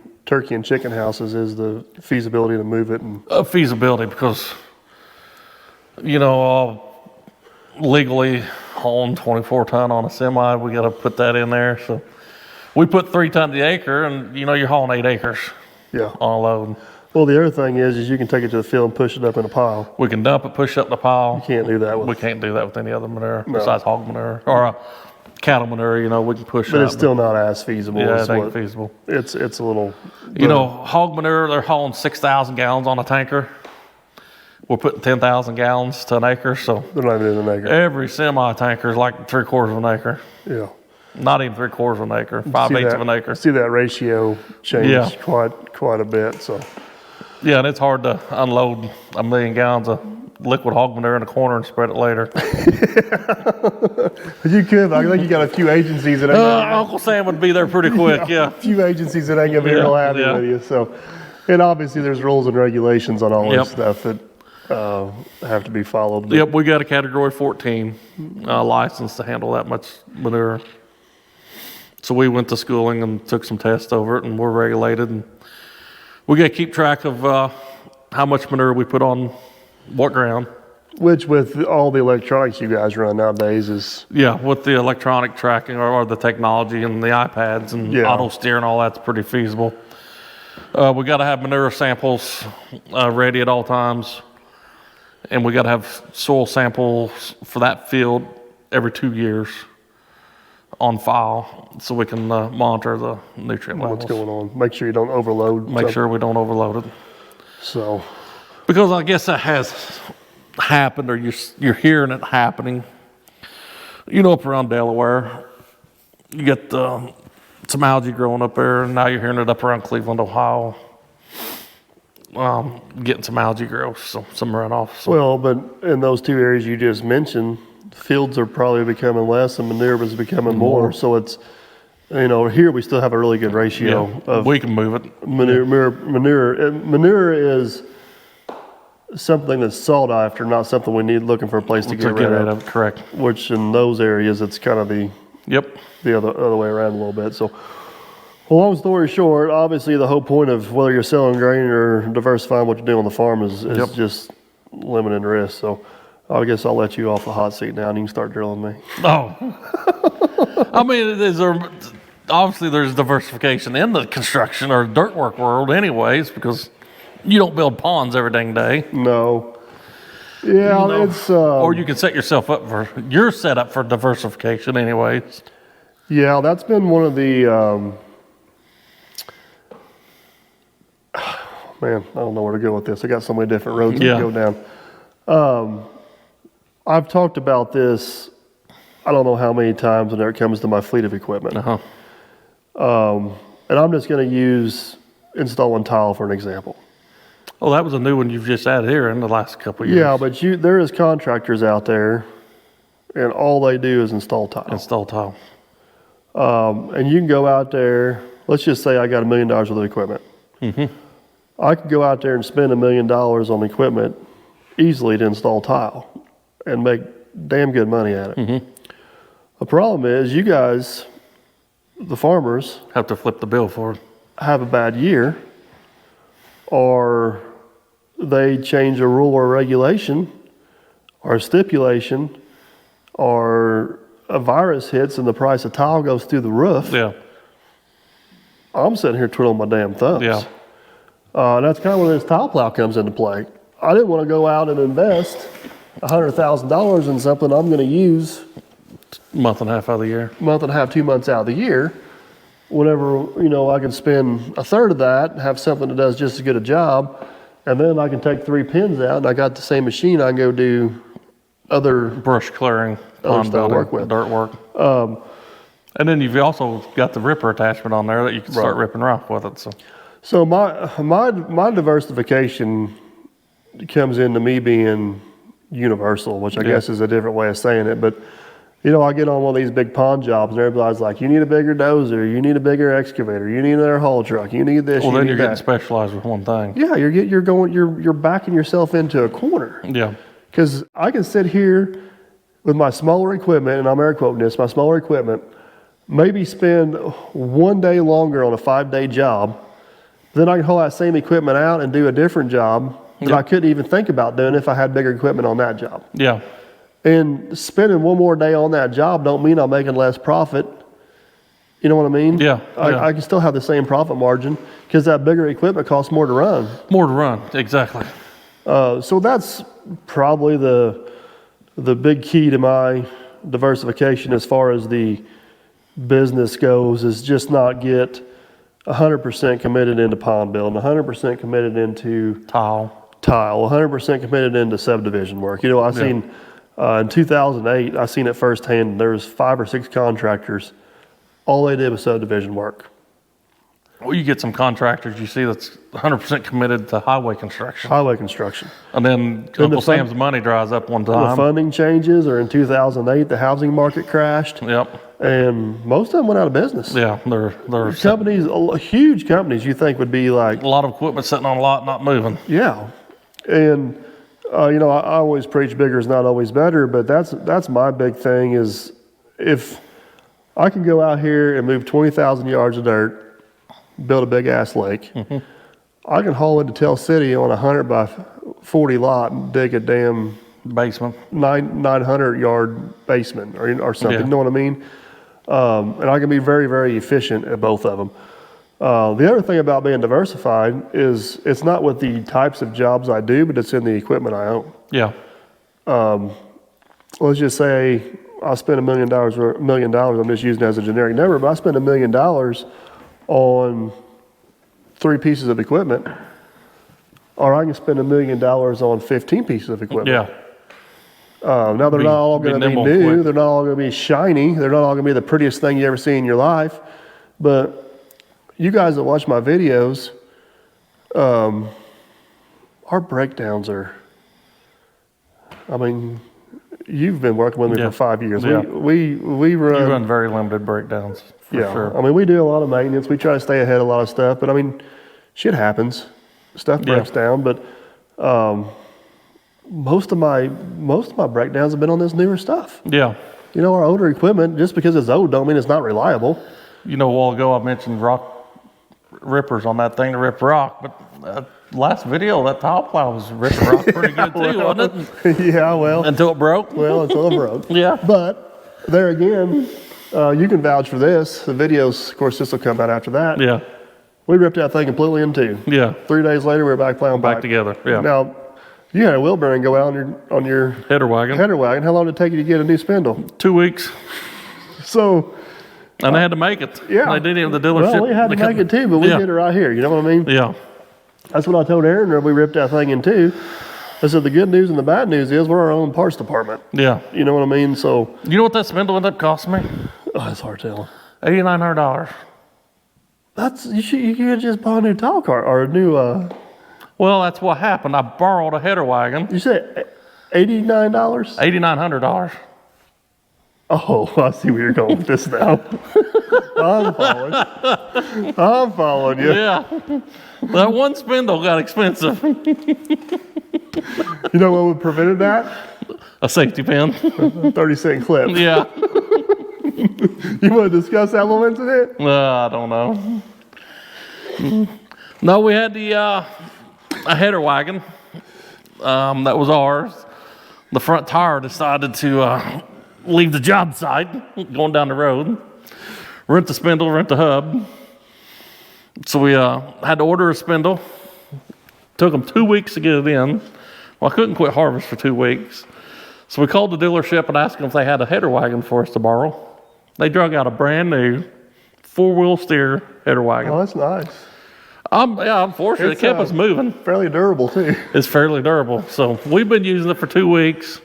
and chicken houses is the feasibility to move it and feasibility, because you know, legally hauling 24 ton on a semi, we got to put that in there. So we put 3 tons the acre, and you know, you're hauling 8 acres. Yeah. On a load. Well, the other thing is you can take it to the field and push it up in a pile. We can dump it, push it up in the pile. You can't do that with. We can't do that with any other manure besides hog manure or cattle manure. You know, we can push. But it's still not as feasible. Yeah, it ain't feasible. It's a little. You know, hog manure, they're hauling 6,000 gallons on a tanker. We're putting 10,000 gallons to an acre, so they're not even in an acre. Every semi tanker is like 3/4 of an acre. Yeah. Not even 3/4 of an acre, 5/8 of an acre. See that ratio change quite a bit. So. Yeah, and it's hard to unload 1 million gallons of liquid hog manure in a corner and spread it later. You could. I think you got a few agencies that ain't Uncle Sam would be there pretty quick. Yeah. A few agencies that ain't gonna be real happy with you. So, and obviously there's rules and regulations on all this stuff that have to be followed. But. Yep, we got a Category 14 license to handle that much manure. So we went to schooling and took some tests over it, and we're regulated. And we got to keep track of how much manure we put on what ground. Which, with all the electronics you guys run nowadays, is... Yeah, with the electronic tracking or the technology and the iPads and auto steer and all that's pretty feasible. We got to have manure samples ready at all times. And we got to have soil samples for that field every 2 years on file, so we can monitor the nutrient levels. What's going on? Make sure you don't overload. Make sure we don't overload it. So, because I guess that has happened, or you're hearing it happening. You know, up around Delaware, you get some algae growing up there. Now you're hearing it up around Cleveland, Ohio. Getting some algae growth, so some runoff. So. Well, but in those two areas you just mentioned, fields are probably becoming less and manure is becoming more. So it's, here we still have a really good ratio of we can move it. Manure is something that's sought after, not something we need looking for a place to get rid of. Correct. Which in those areas, it's kind of the other way around a little bit. So, well, long story short, obviously the whole point of whether you're selling grain or diversifying what you do on the farm is just limiting risk. So, I guess I'll let you off the hot seat now, and you can start drilling me. Oh, I mean, obviously there's diversification in the construction or dirt work world, anyways, because you don't build ponds every dang day. No. Yeah, it's... or you can set yourself up you're set up for diversification anyways. Yeah, that's been one of the... man, I don't know where to go with this. I got so many different roads to go down. I've talked about this, I don't know how many times when it comes to my fleet of equipment. And I'm just going to use installing tile for an example. Oh, that was a new one you've just added here in the last couple of years. Yeah, but there is contractors out there, and all they do is install tile. And you can go out there, let's just say I got $1 million worth of equipment. I could go out there and spend $1 million on equipment easily to install tile and make damn good money at it. The problem is you guys, the farmers, have to flip the bill for it. Have a bad year, or they change a rule or regulation or a stipulation, or a virus hits and the price of tile goes through the roof. Yeah. I'm sitting here twiddling my damn thumbs. Yeah. And that's kind of where this tile plow comes into play. I didn't want to go out and invest $100,000 in something I'm going to use month and a half out of the year. Month and a half, 2 months out of the year. Whenever, I can spend a third of that, have something that does just as good a job, and then I can take 3 pins out and I got the same machine, I can go do other brush clearing, pond building, work with. dirt work. And then you've also got the ripper attachment on there that you can start ripping rock with it. So my diversification comes into me being universal, which I guess is a different way of saying it. But, I get on one of these big pond jobs and everybody's like, you need a bigger dozer, you need a bigger excavator, you need another haul truck, you need this, well, then you're getting specialized with one thing. Yeah, you're backing yourself into a corner. Yeah. Because I can sit here with my smaller equipment, and I'm air quoting this, my smaller equipment, maybe spend 1 day longer on a 5-day job. Then I can haul that same equipment out and do a different job that I couldn't even think about doing if I had bigger equipment on that job. Yeah. And spending 1 more day on that job don't mean I'm making less profit. You know what I mean? Yeah. I can still have the same profit margin because that bigger equipment costs more to run. More to run, exactly. So that's probably the big key to my diversification as far as the business goes, is just not get 100% committed into pond building, 100% committed into tile, 100% committed into subdivision work. I've seen in 2008, I seen it firsthand. There was 5 or 6 contractors. All they did was subdivision work. Well, you get some contractors you see that's 100% committed to highway construction. And then Uncle Sam's money dries up one time. The funding changes, or in 2008, the housing market crashed. Yep. And most of them went out of business. Yeah, they're companies, huge companies you think would be like... A lot of equipment sitting on a lot, not moving. Yeah. And, I always preach bigger is not always better, but that's my big thing is if I can go out here and move 20,000 yards of dirt, build a big ass lake. I can haul into Tell City on a 100 by 40 lot and dig a damn basement, 900 yard basement or something. You know what I mean? And I can be very, very efficient at both of them. The other thing about being diversified is it's not with the types of jobs I do, but it's in the equipment I own. Yeah. Let's just say I spend $1 million. I'm just using it as a generic number, but I spend $1 million on 3 pieces of equipment, or I can spend $1 million on 15 pieces of equipment. Yeah. Now they're not all going to be new. They're not all going to be shiny. They're not all going to be the prettiest thing you ever see in your life. But you guys that watch my videos, our breakdowns are, I mean, you've been working with me for 5 years. Yeah. We run. You run very limited breakdowns, for sure. I mean, we do a lot of maintenance. We try to stay ahead of a lot of stuff, but I mean, shit happens. Stuff breaks down, but most of my breakdowns have been on this newer stuff. Yeah. You know, our older equipment, just because it's old, don't mean it's not reliable. You know, a while ago I mentioned rock rippers on that thing to rip rock, but last video, that tile plow was ripping rock pretty good too, wasn't it? Yeah, well. Until it broke? Well, until it broke. Yeah. But there again, you can vouch for this. The videos, of course, this will come out after that. Yeah. We ripped that thing completely in two. Yeah. 3 days later, we were back plowing Back together, yeah. Now, you had a wheel bearing go out on your header wagon. How long did it take you to get a new spindle? 2 weeks. So. And they had to make it. Yeah. They did it at the dealership. Well, we had to make it too, but we did it right here. You know what I mean? Yeah. That's what I told Aaron when we ripped that thing in two. I said the good news and the bad news is we're our own parts department. Yeah. You know what I mean? So. You know what that spindle ended up costing me? Oh, it's hard telling. $8,900. That's you could just buy a new tile car or a new. Well, that's what happened. I borrowed a header wagon. You said $89? $8,900. Oh, I see where you're going with this now. I'm following you. Yeah. That one spindle got expensive. You know what would prevented that? A safety pin. 30-cent clip. Yeah. You want to discuss that little incident? I don't know. No, we had a header wagon. That was ours. The front tire decided to leave the job site, going down the road. Rent the spindle, rent the hub. So we had to order a spindle. Took them 2 weeks to get it in. Well, I couldn't quit harvest for 2 weeks. So we called the dealership and asked them if they had a header wagon for us to borrow. They drug out a brand new 4-wheel steer header wagon. Oh, that's nice. Unfortunately, it kept us moving. Fairly durable too. It's fairly durable. So we've been using it for 2 weeks.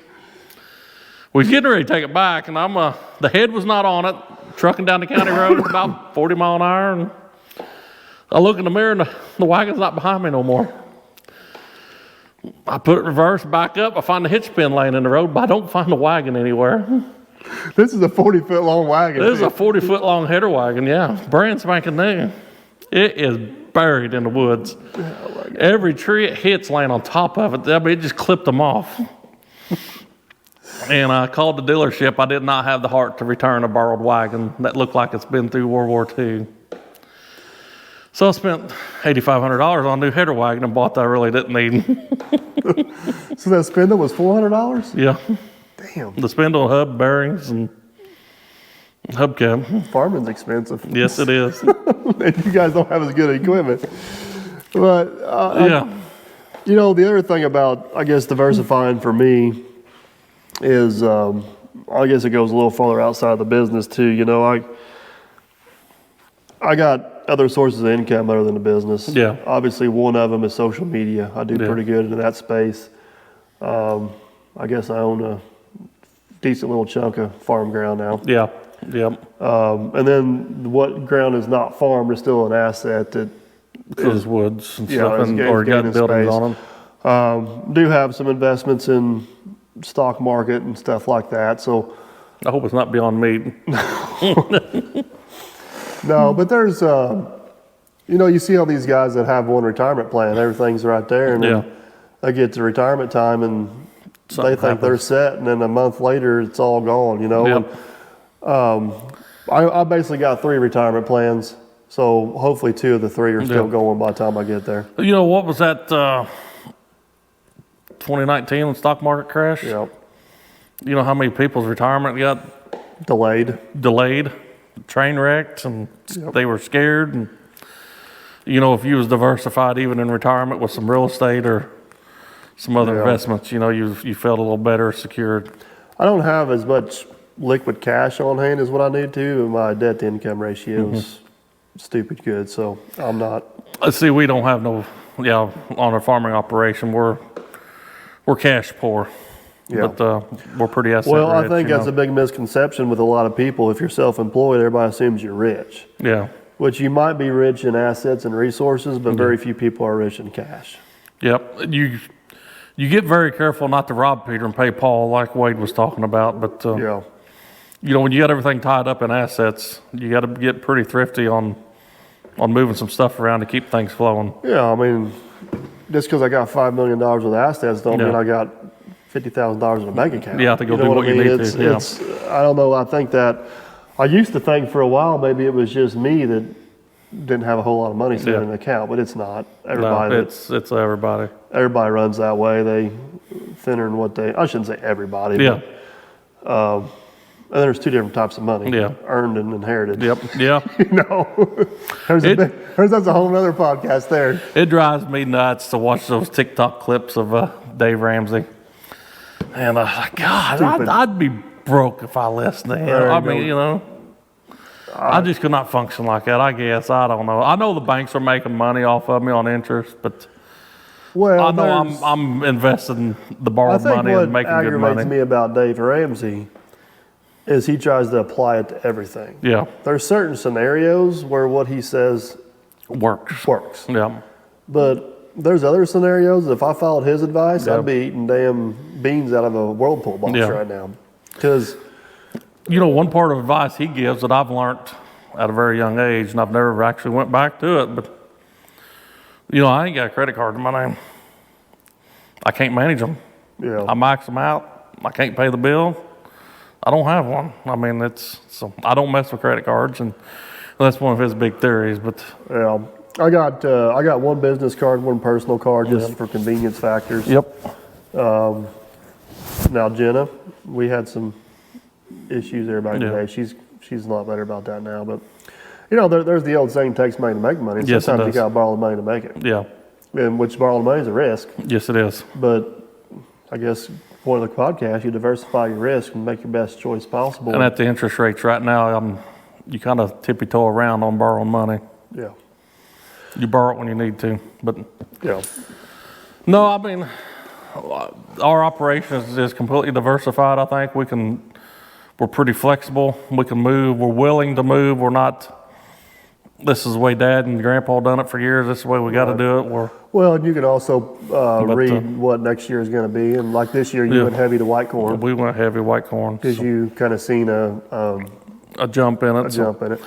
We was getting ready to take it back, and the head was not on it. Trucking down the county road at about 40 mile an hour, and I look in the mirror, and the wagon's not behind me no more. I put it reverse, back up. I find the hitch pin laying in the road, but I don't find the wagon anywhere. This is a 40-foot long wagon. This is a 40-foot long header wagon, yeah. Brand spanking new. It is buried in the woods. Oh, every tree it hits laying on top of it. I mean, it just clipped them off. And I called the dealership. I did not have the heart to return a borrowed wagon that looked like it's been through World War II. So I spent $8,500 on a new header wagon and bought that I really didn't need. So that spindle was $400? Yeah. Damn. The spindle, hub, bearings, and hubcap. Farming's expensive. Yes, it is. And you guys don't have as good equipment. But, yeah. You know, the other thing about, I guess, diversifying for me is, I guess it goes a little farther outside of the business too. You know, I got other sources of income other than the business. Yeah. Obviously, one of them is social media. I do pretty good in that space. I guess I own a decent little chunk of farm ground now. Yeah. Yep. And then what ground is not farmed is still an asset that is woods and stuff, is or got gaining buildings space. on them. Do have some investments in stock market and stuff like that. So I hope it's not beyond meat. no, but there's, you know, you see all these guys that have one retirement plan. Everything's right there, and then they get to retirement time and they think they're set, and then a month later it's all gone. You know. Yep. And, I basically got 3 retirement plans, so hopefully 2 of the 3 are still going by the time I get there. You know, what was that 2019 stock market crash? Yep. You know how many people's retirement got Delayed, train wrecked, and they were scared. And you know, if you was diversified even in retirement with some real estate or some other investments, you know, you felt a little better secured. I don't have as much liquid cash on hand is what I need to, and my debt to income ratio is stupid good, so I'm not. See, we don't have on our farming operation, we're cash poor, but we're pretty asset Well, rich, I think that's a big misconception with a lot of people. If you're self-employed, everybody assumes you're rich. Yeah. Which you might be rich in assets and resources, but very few people are rich in cash. Yep. You get very careful not to rob Peter and pay Paul, like Wade was talking about. But Yeah. you know, when you got everything tied up in assets, you got to get pretty thrifty on moving some stuff around to keep things flowing. Yeah, I mean, just because I got $5 million with assets don't mean I got $50,000 in a bank account. Yeah, to go do what you need to. Yeah. I don't know. I think that I used to think for a while maybe it was just me that didn't have a whole lot of money sitting in an account, but it's not. Everybody. No, it's everybody. Everybody runs that way. They thinner in what I shouldn't say everybody. Yeah. But, and there's two different types of money. Yeah. Earned and inherited. Yep. Yeah. You know, that's a whole other podcast there. It drives me nuts to watch those TikTok clips of Dave Ramsey. And God, I'd be broke if I listened to him. I mean, you know, I just could not function like that. I guess I don't know. I know the banks are making money off of me on interest, but I know I'm investing the borrowed money and making good money. What aggravates me about Dave Ramsey is he tries to apply it to everything. Yeah. There's certain scenarios where what he says works. Yeah. But there's other scenarios. If I followed his advice, I'd be eating damn beans out of a whirlpool box right now. Because, you know, one part of advice he gives that I've learned at a very young age, and I've never actually went back to it, but you know, I ain't got a credit card in my name. I can't manage them. Yeah. I max them out. I can't pay the bill. I don't have one. I mean, so I don't mess with credit cards, and that's one of his big theories. But yeah. I got one business card, one personal card, just for convenience factors. Yep. Now Jenna, we had some issues there back today. She's a lot better about that now. But you know, there's the old saying, "Takes money to make money." And sometimes you got to borrow the money to make it. Yeah. And which borrowing the money is a risk. Yes, it is. But I guess point of the podcast, you diversify your risk and make your best choice possible. And at the interest rates right now, you kind of tippy-toe around on borrowing money. Yeah. You borrow it when you need to, but yeah. No, I mean, our operation is completely diversified. I think we're pretty flexible. We can move. We're willing to move. We're not. This is the way Dad and Grandpa done it for years. This is the way we got to do it. Well, and you can also read what next year is going to be. And like this year, you went heavy to white corn. We went heavy white corn because you kind of seen a jump in it.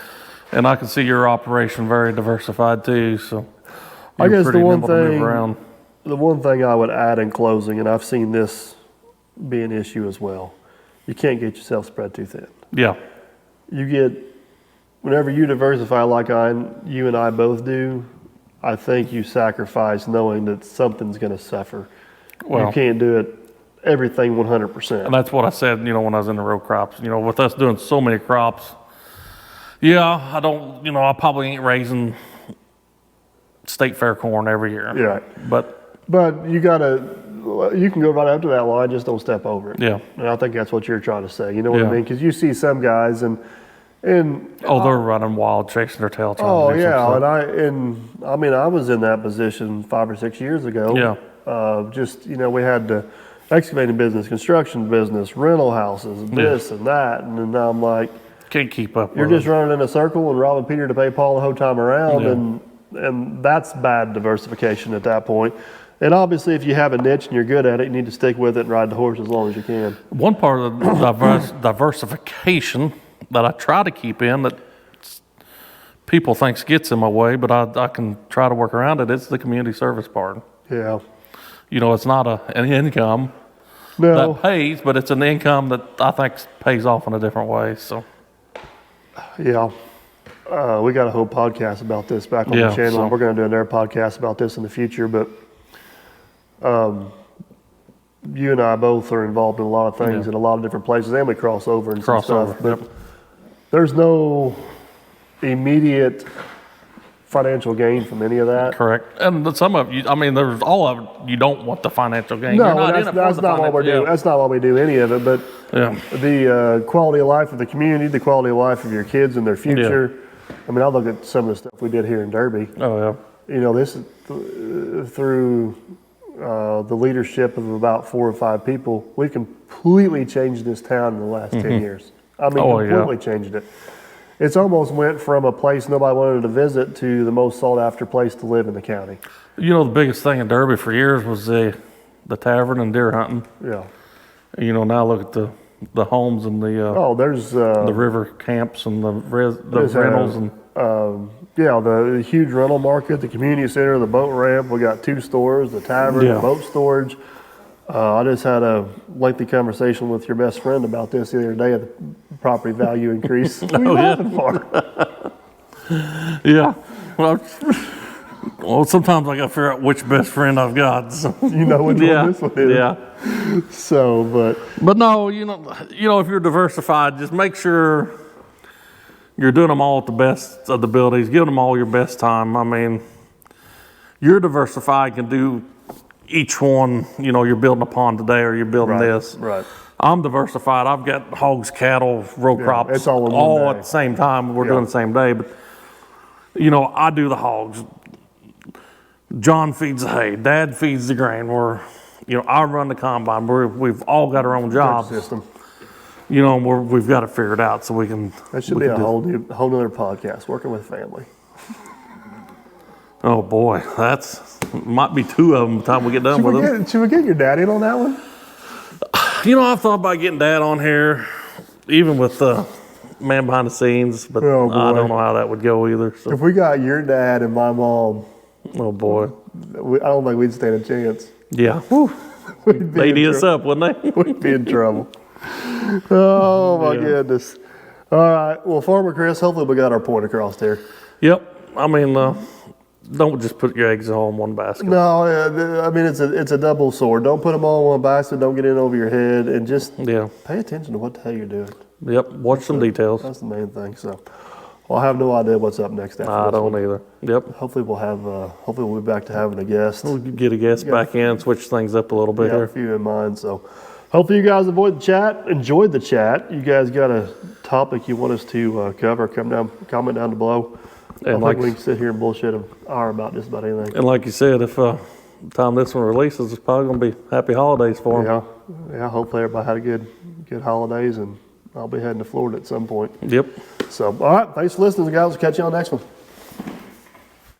And I can see your operation very diversified too. So I guess the one thing I would add in closing, and I've seen this be an issue as well, you can't get yourself spread too thin. Yeah. Whenever you diversify like you and I both do, I think you sacrifice knowing that something's going to suffer. Well, you can't do everything 100%. And that's what I said, you know, when I was in the row crops. You know, with us doing so many crops, I probably ain't raising state fair corn every year. Yeah. But you can go right up to that line, just don't step over it. Yeah. And I think that's what you're trying to say. You know what I mean? Because you see some guys and they're running wild, chasing their tail. I was in that position 5 or 6 years ago. Yeah. We had the excavating business, construction business, rental houses, this and that, and then I'm like, can't keep up. You're just running in a circle and robbing Peter to pay Paul the whole time around, and that's bad diversification at that point. And obviously, if you have a niche and you're good at it, you need to stick with it and ride the horse as long as you can. One part of the diversification that I try to keep in that people think gets in my way, but I can try to work around it. It's the community service part. Yeah. You know, it's not an income that pays, but it's an income that I think pays off in a different way. So. Yeah. We got a whole podcast about this back on the channel. We're going to do another podcast about this in the future, but you and I both are involved in a lot of things in a lot of different places, and we cross over and some stuff. But there's no immediate financial gain from any of that. Correct. And some of you, I mean, there's all of it, you don't want the financial gain. No, that's not what we're doing. That's not why we do any of it. But the quality of life of the community, the quality of life of your kids and their future. Yeah. I mean, I look at some of the stuff we did here in Derby. Oh, yeah. You know, this is through the leadership of about 4 or 5 people, we completely changed this town in the last 10 years. I mean, completely changed it. it's almost went from a place nobody wanted to visit to the most sought after place to live in the county. You know, the biggest thing in Derby for years was the tavern and deer hunting. Yeah. You know, now look at the homes and there's the river camps and the rentals and the huge rental market, the community center, the boat ramp. We got 2 stores, the tavern, the boat storage. I just had a lengthy conversation with your best friend about this the other day at the property value increase. What are you laughing for? Yeah. Well, sometimes I got to figure out which best friend I've got. So. You know which one this one is. Yeah. So, but no, you know, if you're diversified, just make sure you're doing them all at the best of the abilities. Give them all your best time. I mean, you're diversified, can do each one. You know, you're building a pond today, or you're building this. Right. I'm diversified. I've got hogs, cattle, row crops, it's all at the same time. We're doing the same day, but you know, I do the hogs. John feeds the hay. Dad feeds the grain. I run the combine. We've all got our own jobs. System. You know, we've got to figure it out so we can. That should be a whole nother podcast. Working with family. Oh boy, might be 2 of them by the time we get done with them. Should we get your dad in on that one? You know, I've thought about getting Dad on here, even with the man behind the scenes, but I don't know how that would go either. So. If we got your dad and my mom, oh boy, I don't think we'd stand a chance. Yeah, they'd eat us up, wouldn't they? We'd be in trouble. Oh my goodness! All right, well, Farmer Chris, hopefully we got our point across there. Yep. I mean, don't just put your eggs all in one basket. No, I mean it's a double sword. Don't put them all in one basket. Don't get in over your head, and just pay attention to what the hell you're doing. Yep. Watch some details. That's the main thing. So, well, I have no idea what's up next after I don't either. Yep. Hopefully we'll be back to having a guest. We'll get a guest back in, switch things up a little bit here. A few in mind. So, hopefully you guys enjoyed the chat. You guys got a topic you want us to cover? Comment down below. And I think we can sit here and bullshit an hour about just about anything. And like you said, if the time this one releases, it's probably going to be happy holidays for them. Yeah. Hopefully everybody had a good holidays, and I'll be heading to Florida at some point. Yep. So, all right. Thanks for listening, guys. We'll catch you on the next one.